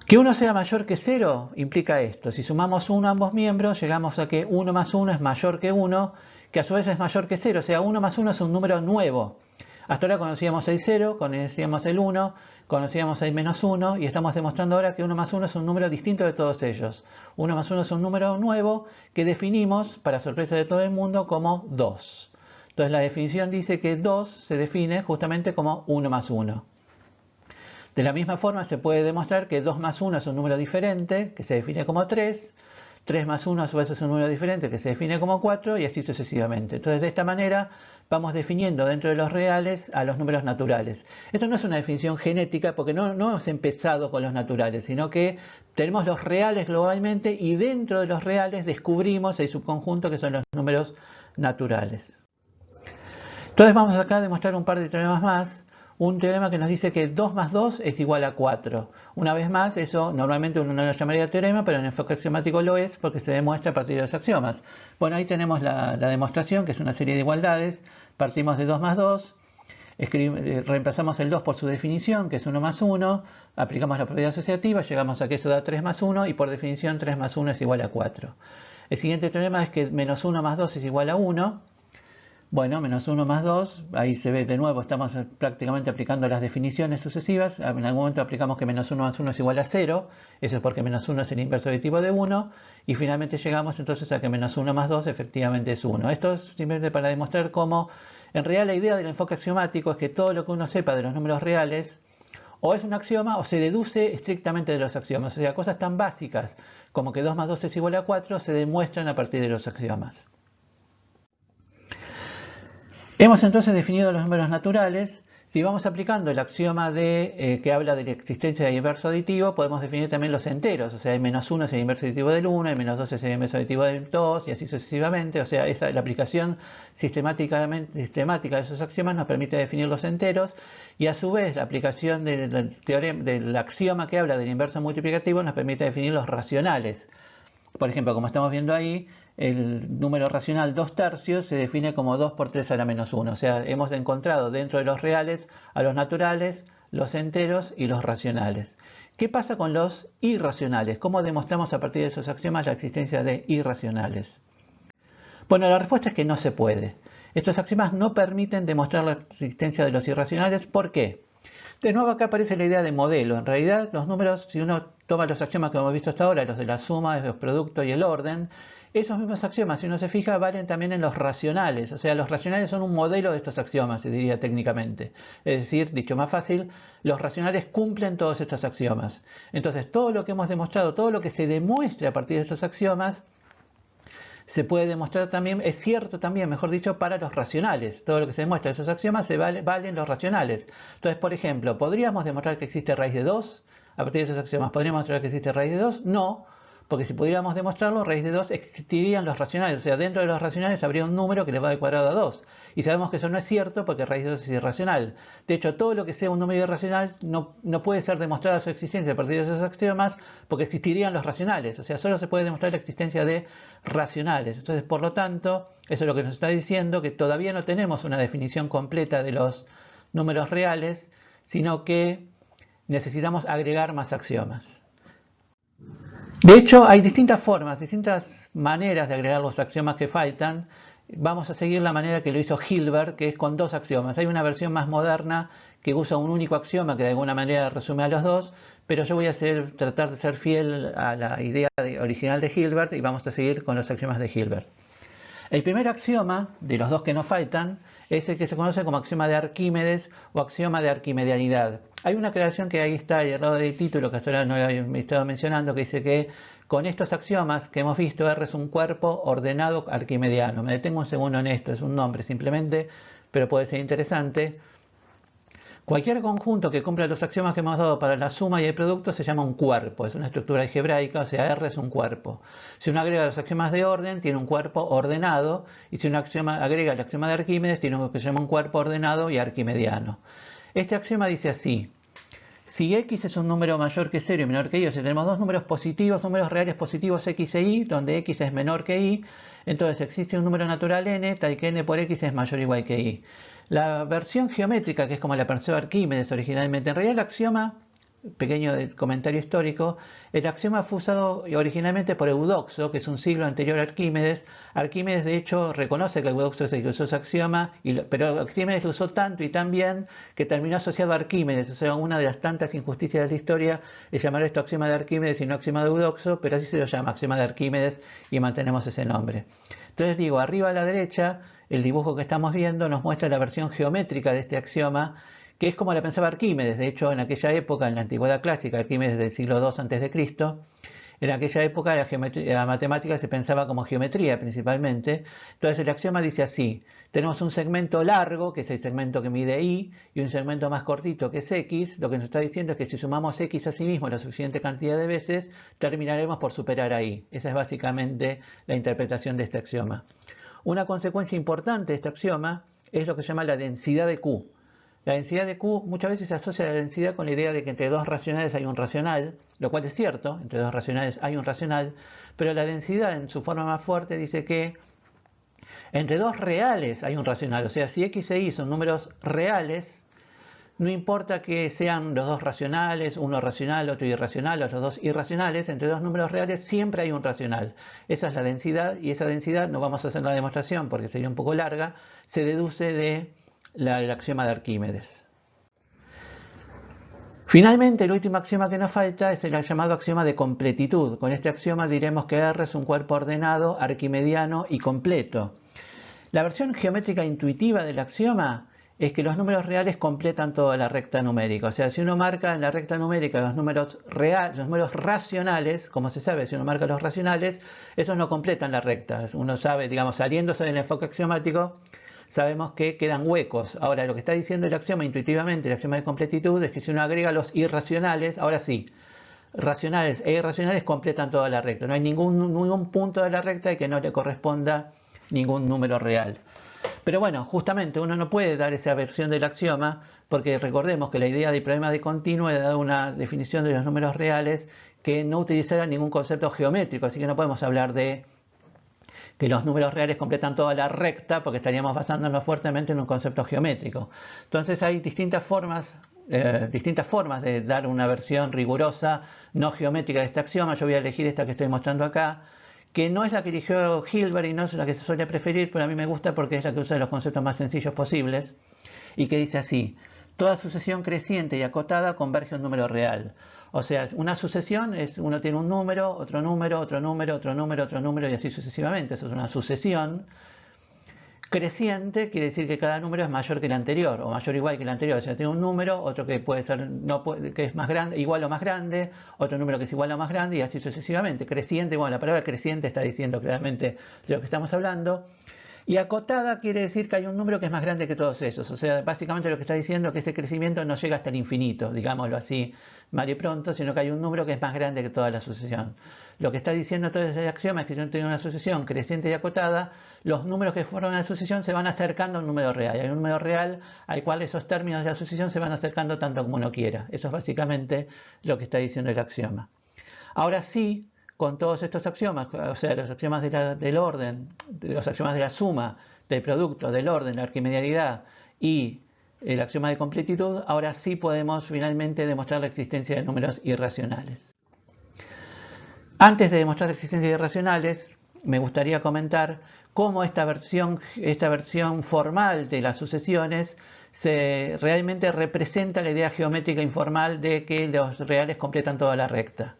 Que 1 sea mayor que 0 implica esto. Si sumamos 1 a ambos miembros, llegamos a que 1 más 1 es mayor que 1, que a su vez es mayor que 0. O sea, 1 más 1 es un número nuevo. Hasta ahora conocíamos el 0, conocíamos el 1, conocíamos el menos 1 y estamos demostrando ahora que 1 más 1 es un número distinto de todos ellos. 1 más 1 es un número nuevo que definimos, para sorpresa de todo el mundo, como 2. Entonces la definición dice que 2 se define justamente como 1 más 1. De la misma forma se puede demostrar que 2 más 1 es un número diferente, que se define como 3, 3 más 1 a su vez es un número diferente, que se define como 4, y así sucesivamente. Entonces de esta manera vamos definiendo dentro de los reales a los números naturales. Esto no es una definición genética porque no hemos empezado con los naturales, sino que tenemos los reales globalmente y dentro de los reales descubrimos el subconjunto que son los números naturales. Entonces vamos acá a demostrar un par de teoremas más. Un teorema que nos dice que 2 más 2 es igual a 4. Una vez más, eso normalmente uno no lo llamaría teorema, pero en el enfoque axiomático lo es porque se demuestra a partir de los axiomas. Bueno, ahí tenemos la demostración, que es una serie de igualdades. Partimos de 2 más 2, reemplazamos el 2 por su definición, que es 1 más 1, aplicamos la propiedad asociativa, llegamos a que eso da 3 más 1 y por definición 3 más 1 es igual a 4. El siguiente teorema es que menos 1 más 2 es igual a 1. Bueno, menos 1 más 2, ahí se ve de nuevo, estamos prácticamente aplicando las definiciones sucesivas. En algún momento aplicamos que menos 1 más 1 es igual a 0, eso es porque menos 1 es el inverso aditivo de 1, y finalmente llegamos entonces a que menos 1 más 2 efectivamente es 1. Esto es simplemente para demostrar cómo, en realidad la idea del enfoque axiomático es que todo lo que uno sepa de los números reales, o es un axioma o se deduce estrictamente de los axiomas. O sea, cosas tan básicas como que 2 más 2 es igual a 4 se demuestran a partir de los axiomas. Hemos entonces definido los números naturales. Si vamos aplicando el axioma que habla de la existencia del inverso aditivo, podemos definir también los enteros. O sea, el -1 es el inverso aditivo del 1, el -2 es el inverso aditivo del 2 y así sucesivamente. O sea, la aplicación sistemática de esos axiomas nos permite definir los enteros y a su vez la aplicación del axioma que habla del inverso multiplicativo nos permite definir los racionales. Por ejemplo, como estamos viendo ahí, el número racional 2/3 se define como 2 por 3 a la -1. O sea, hemos encontrado dentro de los reales a los naturales, los enteros y los racionales. ¿Qué pasa con los irracionales? ¿Cómo demostramos a partir de esos axiomas la existencia de irracionales? Bueno, la respuesta es que no se puede. Estos axiomas no permiten demostrar la existencia de los irracionales. ¿Por qué? De nuevo acá aparece la idea de modelo. En realidad los números, si uno toma los axiomas que hemos visto hasta ahora, los de la suma, los productos y el orden, esos mismos axiomas, si uno se fija, valen también en los racionales. O sea, los racionales son un modelo de estos axiomas, se diría técnicamente. Es decir, dicho más fácil, los racionales cumplen todos estos axiomas. Entonces, todo lo que hemos demostrado, todo lo que se demuestre a partir de estos axiomas, se puede demostrar también, es cierto también, mejor dicho, para los racionales. Todo lo que se demuestra de esos axiomas valen los racionales. Entonces, por ejemplo, ¿podríamos demostrar que existe raíz de 2? A partir de esos axiomas, ¿podríamos demostrar que existe raíz de 2? No, porque si pudiéramos demostrarlo, raíz de 2 existirían los racionales. O sea, dentro de los racionales habría un número que le va al cuadrado a 2. Y sabemos que eso no es cierto porque raíz de 2 es irracional. De hecho, todo lo que sea un número irracional no puede ser demostrada su existencia a partir de esos axiomas porque existirían los racionales. O sea, solo se puede demostrar la existencia de racionales. Entonces, por lo tanto, eso es lo que nos está diciendo, que todavía no tenemos una definición completa de los números reales, sino que necesitamos agregar más axiomas. De hecho, hay distintas formas, distintas maneras de agregar los axiomas que faltan. Vamos a seguir la manera que lo hizo Hilbert, que es con 2 axiomas. Hay una versión más moderna que usa un único axioma que de alguna manera resume a los dos, pero yo voy a tratar de ser fiel a la idea original de Hilbert y vamos a seguir con los axiomas de Hilbert. El primer axioma, de los dos que nos faltan, es el que se conoce como axioma de Arquímedes o axioma de arquimedianidad. Hay una aclaración que ahí está al lado del título, que hasta ahora no he estado mencionando, que dice que con estos axiomas que hemos visto, R es un cuerpo ordenado arquimediano. Me detengo un segundo en esto, es un nombre simplemente, pero puede ser interesante. Cualquier conjunto que cumpla los axiomas que hemos dado para la suma y el producto se llama un cuerpo, es una estructura algebraica, o sea, R es un cuerpo. Si uno agrega los axiomas de orden, tiene un cuerpo ordenado, y si uno agrega el axioma de Arquímedes, tiene lo que se llama un cuerpo ordenado y arquimediano. Este axioma dice así: si x es un número mayor que 0 y menor que y, o sea, tenemos dos números positivos, números reales positivos x e y, donde x es menor que y, entonces existe un número natural n, tal que n por x es mayor o igual que y. La versión geométrica, que es como la pensó Arquímedes originalmente, en realidad el axioma, pequeño comentario histórico, el axioma fue usado originalmente por Eudoxo, que es un siglo anterior a Arquímedes. Arquímedes de hecho reconoce que Eudoxo es el que usó ese axioma, pero Arquímedes lo usó tanto y tan bien que terminó asociado a Arquímedes. O sea, una de las tantas injusticias de la historia es llamar esto axioma de Arquímedes y no axioma de Eudoxo, pero así se lo llama, axioma de Arquímedes, y mantenemos ese nombre. Entonces digo, arriba a la derecha, el dibujo que estamos viendo nos muestra la versión geométrica de este axioma, que es como la pensaba Arquímedes. De hecho, en aquella época, en la antigüedad clásica, Arquímedes del siglo II a.C., en aquella época la matemática se pensaba como geometría principalmente. Entonces el axioma dice así: tenemos un segmento largo, que es el segmento que mide y un segmento más cortito, que es x. Lo que nos está diciendo es que si sumamos x a sí mismo la suficiente cantidad de veces, terminaremos por superar a y. Esa es básicamente la interpretación de este axioma. Una consecuencia importante de este axioma es lo que se llama la densidad de Q. La densidad de Q muchas veces se asocia a la densidad con la idea de que entre dos racionales hay un racional, lo cual es cierto, entre dos racionales hay un racional, pero la densidad en su forma más fuerte dice que entre dos reales hay un racional. O sea, si x e y son números reales, no importa que sean los dos racionales, uno racional, otro irracional, o los dos irracionales, entre dos números reales siempre hay un racional. Esa es la densidad, y esa densidad, no vamos a hacer la demostración porque sería un poco larga, se deduce del axioma de Arquímedes. Finalmente, el último axioma que nos falta es el llamado axioma de completitud. Con este axioma diremos que R es un cuerpo ordenado, arquimediano y completo. La versión geométrica intuitiva del axioma es que los números reales completan toda la recta numérica. O sea, si uno marca en la recta numérica los números racionales, como se sabe, si uno marca los racionales, esos no completan la recta. Uno sabe, digamos, saliéndose del enfoque axiomático, sabemos que quedan huecos. Ahora, lo que está diciendo el axioma intuitivamente, el axioma de completitud, es que si uno agrega los irracionales, ahora sí, racionales e irracionales completan toda la recta. No hay ningún punto de la recta que no le corresponda ningún número real. Pero bueno, justamente uno no puede dar esa versión del axioma porque recordemos que la idea del problema de continuo era dar una definición de los números reales que no utilizara ningún concepto geométrico, así que no podemos hablar de que los números reales completan toda la recta porque estaríamos basándonos fuertemente en un concepto geométrico. Entonces hay distintas formas de dar una versión rigurosa, no geométrica de este axioma. Yo voy a elegir esta que estoy mostrando acá, que no es la que eligió Hilbert y no es la que se suele preferir, pero a mí me gusta porque es la que usa los conceptos más sencillos posibles, y que dice así: toda sucesión creciente y acotada converge a un número real. O sea, una sucesión es uno tiene un número, otro número, otro número, otro número, otro número y así sucesivamente. Eso es una sucesión. Creciente quiere decir que cada número es mayor que el anterior o mayor o igual que el anterior. O sea, tiene un número, otro que puede ser que es más grande, igual o más grande, otro número que es igual o más grande y así sucesivamente. Creciente, bueno, la palabra creciente está diciendo claramente de lo que estamos hablando. Y acotada quiere decir que hay un número que es más grande que todos esos. O sea, básicamente lo que está diciendo es que ese crecimiento no llega hasta el infinito, digámoslo así, mal y pronto, sino que hay un número que es más grande que toda la sucesión. Lo que está diciendo todo ese axioma es que si yo tengo una sucesión creciente y acotada, los números que forman la sucesión se van acercando a un número real. Y hay un número real al cual esos términos de la sucesión se van acercando tanto como uno quiera. Eso es básicamente lo que está diciendo el axioma. Ahora sí, con todos estos axiomas, o sea, los axiomas del orden, los axiomas de la suma, del producto, del orden, la arquimedialidad y el axioma de completitud, ahora sí podemos finalmente demostrar la existencia de números irracionales. Antes de demostrar la existencia de irracionales, me gustaría comentar cómo esta versión formal de las sucesiones realmente representa la idea geométrica informal de que los reales completan toda la recta.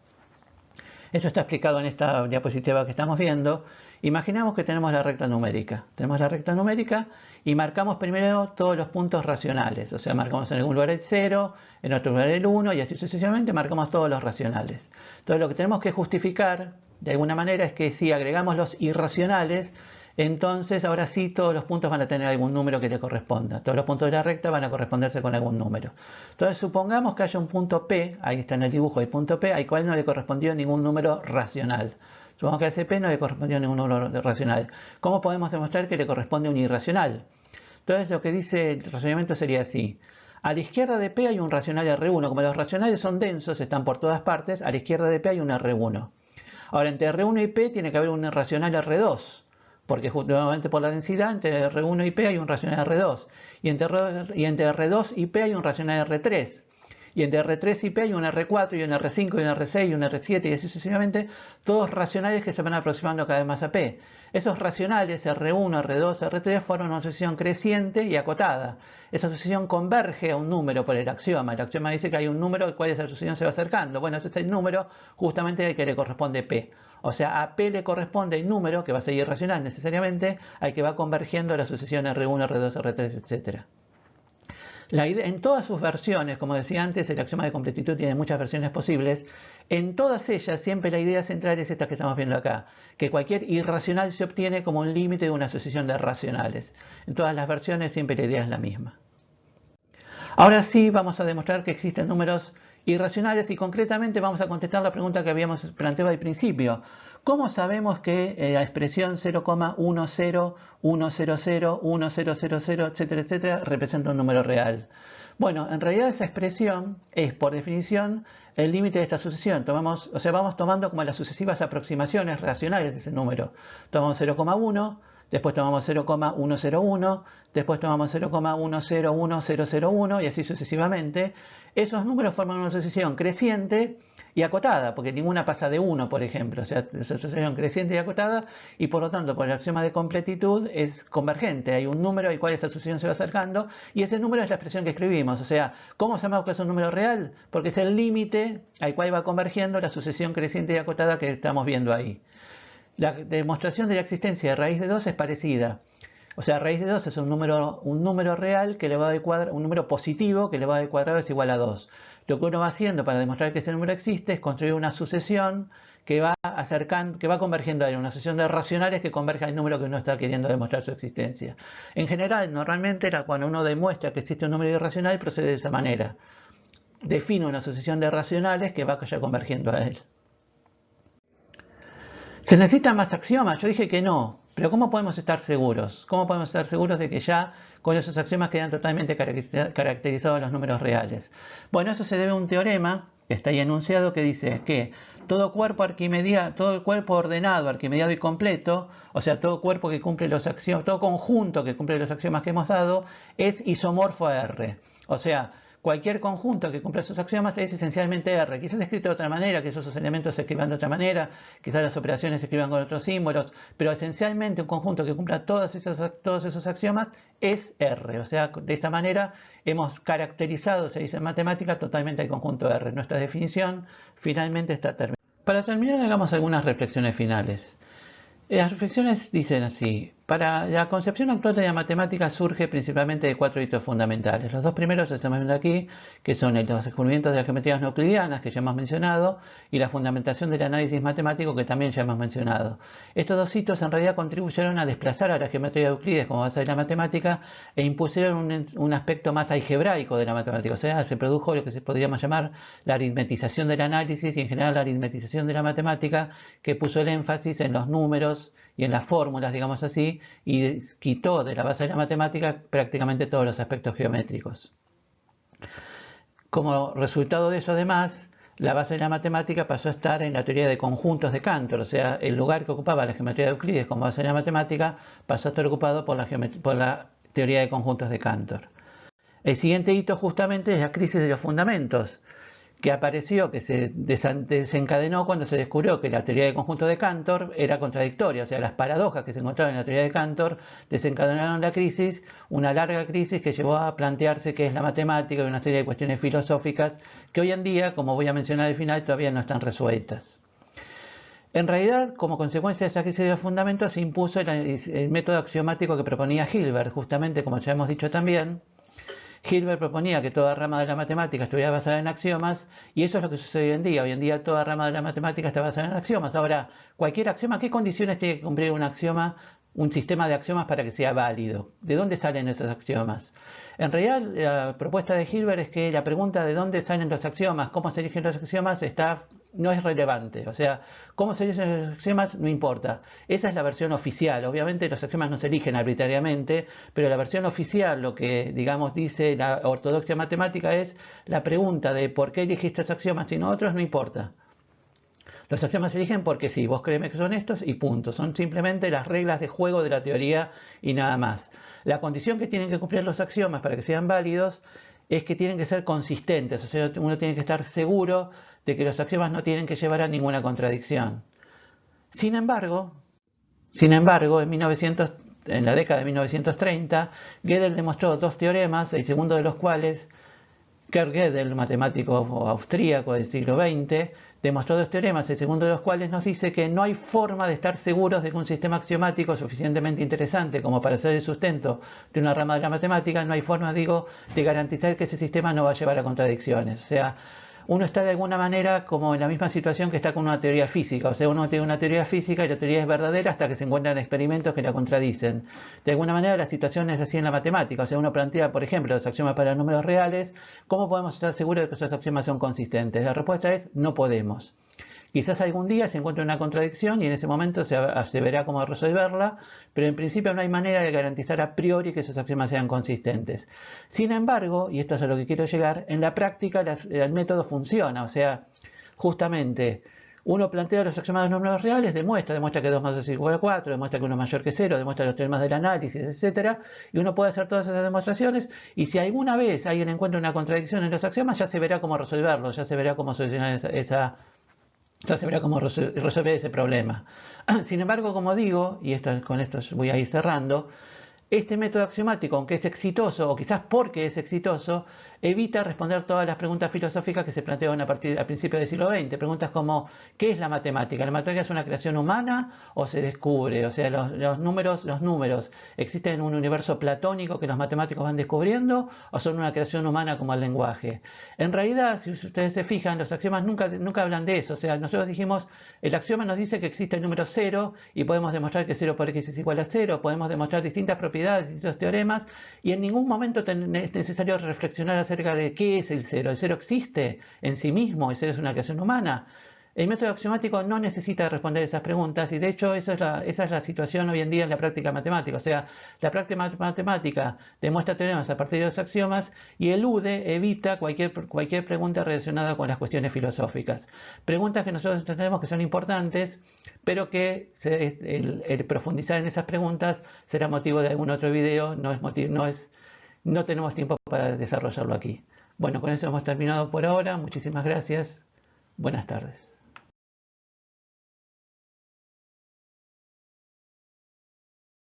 Eso está explicado en esta diapositiva que estamos viendo. Imaginamos que tenemos la recta numérica. Tenemos la recta numérica y marcamos primero todos los puntos racionales. O sea, marcamos en algún lugar el 0, en otro lugar el 1 y así sucesivamente marcamos todos los racionales. Entonces lo que tenemos que justificar de alguna manera es que si agregamos los irracionales, entonces ahora sí todos los puntos van a tener algún número que le corresponda. Todos los puntos de la recta van a corresponderse con algún número. Entonces supongamos que haya un punto P, ahí está en el dibujo el punto P, al cual no le correspondió ningún número racional. Supongamos que a ese P no le correspondió ningún número racional. ¿Cómo podemos demostrar que le corresponde un irracional? Entonces lo que dice el razonamiento sería así. A la izquierda de P hay un racional R1. Como los racionales son densos, están por todas partes, a la izquierda de P hay un R1. Ahora, entre R1 y P tiene que haber un racional R2. Porque nuevamente por la densidad, entre R1 y P hay un racional R2. Y entre R2 y P hay un racional R3. Y entre R3 y P hay un R4 y un R5 y un R6 y un R7 y así sucesivamente, todos racionales que se van aproximando cada vez más a P. Esos racionales, R1, R2, R3, forman una sucesión creciente y acotada. Esa sucesión converge a un número por el axioma. El axioma dice que hay un número al cual esa sucesión se va acercando. Bueno, ese es el número justamente al que le corresponde P. O sea, a P le corresponde el número, que va a ser irracional necesariamente, al que va convergiendo la sucesión R1, R2, R3, etc. En todas sus versiones, como decía antes, el axioma de completitud tiene muchas versiones posibles. En todas ellas siempre la idea central es esta que estamos viendo acá, que cualquier irracional se obtiene como un límite de una sucesión de racionales. En todas las versiones siempre la idea es la misma. Ahora sí vamos a demostrar que existen números irracionales y concretamente vamos a contestar la pregunta que habíamos planteado al principio. ¿Cómo sabemos que la expresión 0,10, etcétera, etcétera, representa un número real? Bueno, en realidad esa expresión es, por definición, el límite de esta sucesión. Vamos tomando como las sucesivas aproximaciones racionales de ese número. Tomamos 0,1, después tomamos 0,101, después tomamos 0,101001 y así sucesivamente. Esos números forman una sucesión creciente y acotada, porque ninguna pasa de 1, por ejemplo. O sea, es una sucesión creciente y acotada y por lo tanto, por el axioma de completitud es convergente. Hay un número al cual esa sucesión se va acercando y ese número es la expresión que escribimos. O sea, ¿cómo sabemos que es un número real? Porque es el límite al cual va convergiendo la sucesión creciente y acotada que estamos viendo ahí. La demostración de la existencia de raíz de 2 es parecida. O sea, raíz de 2 es un número real que elevado al cuadrado, un número positivo que elevado al cuadrado es igual a 2. Lo que uno va haciendo para demostrar que ese número existe es construir una sucesión que va convergiendo a él, una asociación de racionales que converge al número que uno está queriendo demostrar su existencia. En general, normalmente cuando uno demuestra que existe un número irracional, procede de esa manera. Define una asociación de racionales que vaya convergiendo a él. ¿Se necesitan más axiomas? Yo dije que no, pero ¿cómo podemos estar seguros? ¿Cómo podemos estar seguros de que ya con esos axiomas quedan totalmente caracterizados los números reales? Bueno, eso se debe a un teorema que está ahí enunciado que dice que todo cuerpo ordenado, arquimediado y completo, o sea, todo cuerpo que cumple los axiomas, todo conjunto que cumple los axiomas que hemos dado, es isomorfo a R. O sea, cualquier conjunto que cumpla esos axiomas es esencialmente R. Quizás escrito de otra manera, que esos elementos se escriban de otra manera, quizás las operaciones se escriban con otros símbolos, pero esencialmente un conjunto que cumpla todos esos axiomas es R. O sea, de esta manera hemos caracterizado, se dice en matemática, totalmente el conjunto R. Nuestra definición finalmente está terminada. Para terminar, hagamos algunas reflexiones finales. Las reflexiones dicen así: para la concepción actual de la matemática surge principalmente de 4 hitos fundamentales. Los 2 primeros estamos viendo aquí, que son los descubrimientos de las geometrías no euclidianas, que ya hemos mencionado, y la fundamentación del análisis matemático, que también ya hemos mencionado. Estos 2 hitos en realidad contribuyeron a desplazar a la geometría de Euclides como base de la matemática e impusieron un aspecto más algebraico de la matemática. O sea, se produjo lo que podríamos llamar la aritmetización del análisis y en general la aritmetización de la matemática, que puso el énfasis en los números y en las fórmulas, digamos así, y quitó de la base de la matemática prácticamente todos los aspectos geométricos. Como resultado de eso, además, la base de la matemática pasó a estar en la teoría de conjuntos de Cantor, o sea, el lugar que ocupaba la geometría de Euclides como base de la matemática pasó a estar ocupado por la teoría de conjuntos de Cantor. El siguiente hito justamente es la crisis de los fundamentos, que apareció, que se desencadenó cuando se descubrió que la teoría de conjuntos de Cantor era contradictoria. O sea, las paradojas que se encontraban en la teoría de Cantor desencadenaron la crisis, una larga crisis que llevó a plantearse qué es la matemática y una serie de cuestiones filosóficas que hoy en día, como voy a mencionar al final, todavía no están resueltas. En realidad, como consecuencia de esta crisis de los fundamentos, se impuso el método axiomático que proponía Hilbert, justamente como ya hemos dicho también. Hilbert proponía que toda rama de la matemática estuviera basada en axiomas, y eso es lo que sucede hoy en día. Hoy en día toda rama de la matemática está basada en axiomas. Ahora, cualquier axioma, ¿qué condiciones tiene que cumplir un axioma, un sistema de axiomas para que sea válido? ¿De dónde salen esos axiomas? En realidad, la propuesta de Hilbert es que la pregunta de dónde salen los axiomas, cómo se eligen los axiomas, no es relevante. O sea, cómo se eligen los axiomas no importa. Esa es la versión oficial. Obviamente los axiomas no se eligen arbitrariamente, pero la versión oficial, lo que digamos dice la ortodoxia matemática, es la pregunta de por qué elegiste estos axiomas y no otros, no importa. Los axiomas se eligen porque sí, vos créeme que son estos y punto. Son simplemente las reglas de juego de la teoría y nada más. La condición que tienen que cumplir los axiomas para que sean válidos es que tienen que ser consistentes. O sea, uno tiene que estar seguro de que los axiomas no tienen que llevar a ninguna contradicción. Sin embargo, en la década de 1930, Gödel demostró 2 teoremas, el segundo de los cuales, Kurt Gödel, matemático austríaco del siglo XX, demostró 2 teoremas, el segundo de los cuales nos dice que no hay forma de estar seguros de que un sistema axiomático suficientemente interesante como para ser el sustento de una rama de la matemática, no hay forma, digo, de garantizar que ese sistema no va a llevar a contradicciones. O sea, uno está de alguna manera como en la misma situación que está con una teoría física. O sea, uno tiene una teoría física y la teoría es verdadera hasta que se encuentran experimentos que la contradicen. De alguna manera la situación es así en la matemática. O sea, uno plantea, por ejemplo, los axiomas para números reales. ¿Cómo podemos estar seguros de que esos axiomas son consistentes? La respuesta es no podemos. Quizás algún día se encuentre una contradicción y en ese momento se verá cómo resolverla, pero en principio no hay manera de garantizar a priori que esos axiomas sean consistentes. Sin embargo, y esto es a lo que quiero llegar, en la práctica el método funciona. O sea, justamente uno plantea los axiomas de los números reales, demuestra que 2 más 2 es igual a 4, demuestra que 1 es mayor que 0, demuestra los teoremas del análisis, etc. Y uno puede hacer todas esas demostraciones y si alguna vez alguien encuentra una contradicción en los axiomas, ya se verá cómo resolverlo, ya se verá cómo solucionar ya se verá cómo resolver ese problema. Sin embargo, como digo, y con esto voy a ir cerrando, Este método axiomático, aunque es exitoso, o quizás porque es exitoso, evita responder todas las preguntas filosóficas que se planteaban al principio del siglo XX. Preguntas como, ¿qué es la matemática? ¿La matemática es una creación humana o se descubre? O sea, los números, ¿existen en un universo platónico que los matemáticos van descubriendo o son una creación humana como el lenguaje? En realidad, si ustedes se fijan, los axiomas nunca hablan de eso. O sea, nosotros dijimos, el axioma nos dice que existe el número 0 y podemos demostrar que 0 por x es igual a 0, podemos demostrar distintas propiedades, distintos teoremas, y en ningún momento es necesario reflexionar acerca de qué es el 0. ¿El 0 existe en sí mismo? ¿El 0 es una creación humana? El método axiomático no necesita responder esas preguntas y de hecho esa es la situación hoy en día en la práctica matemática. O sea, la práctica matemática demuestra teoremas a partir de los axiomas y evita cualquier pregunta relacionada con las cuestiones filosóficas. Preguntas que nosotros entendemos que son importantes, pero que el profundizar en esas preguntas será motivo de algún otro video, no tenemos tiempo para desarrollarlo aquí. Bueno, con eso hemos terminado por ahora. Muchísimas gracias. Buenas tardes.